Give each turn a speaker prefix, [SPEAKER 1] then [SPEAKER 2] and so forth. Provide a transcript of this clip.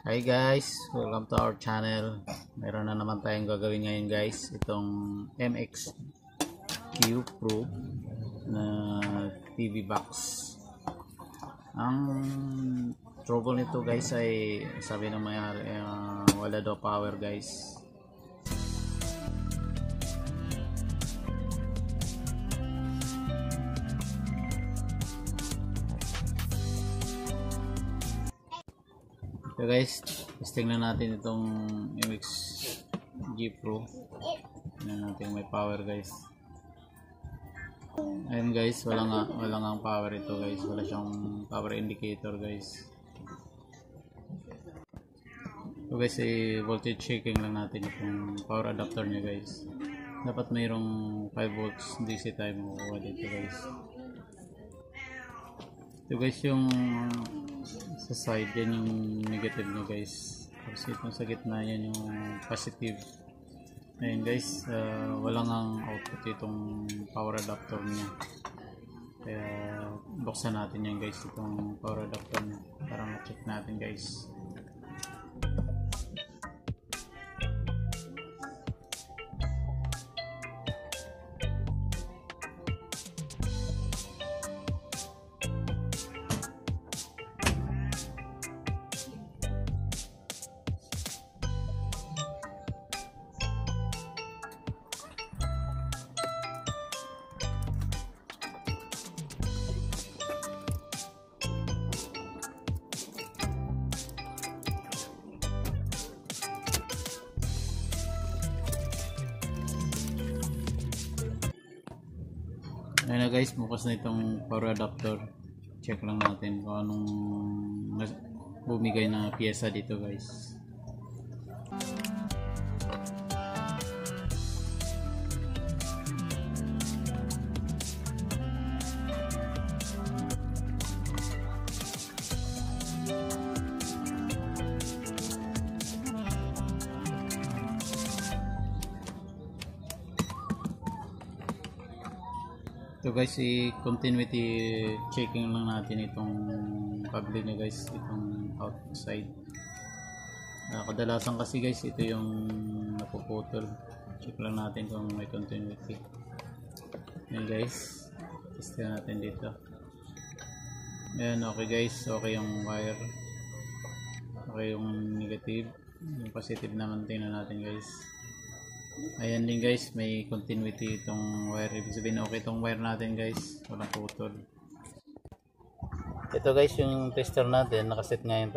[SPEAKER 1] Hi guys, welcome to our channel. Meron na naman tayong gagawin ngayon guys, itong MXQ Pro na TV box. Ang trouble nito guys ay sabi ng may-ari wala daw power guys. So guys, testing na natin itong MXQ Pro. Tingnan natin may power guys. Ayun guys, wala nga ang power ito guys. Wala siyang power indicator guys. So guys, voltage checking lang natin itong power adapter niya guys. Dapat mayroong 5 volts DC tayo makukuha dito guys. Ito guys yung sa side, yan yung negative niya guys. Tapos itong sa gitna yan yung positive. Ayun guys, wala ngang output itong power adapter niya. Kaya buksan natin yan guys, itong power adapter niya para ma-check natin guys. Ayun na guys, bukas na itong power adapter. Check lang natin kung anong bumigay na piyesa dito guys. So guys, i-continuity checking lang natin itong cable niya guys, itong outside. Kadalasan kasi guys, ito yung napuputol. Check lang natin kung may continuity. Ayan guys, testin natin dito. Ayan, okay guys, okay yung wire. Okay yung negative. Yung positive naman tingnan natin guys. Ayan din guys, may continuity itong wire. Ibig sabihin okay itong wire natin guys, walang putol. Ito guys yung tester natin, nakaset ngayon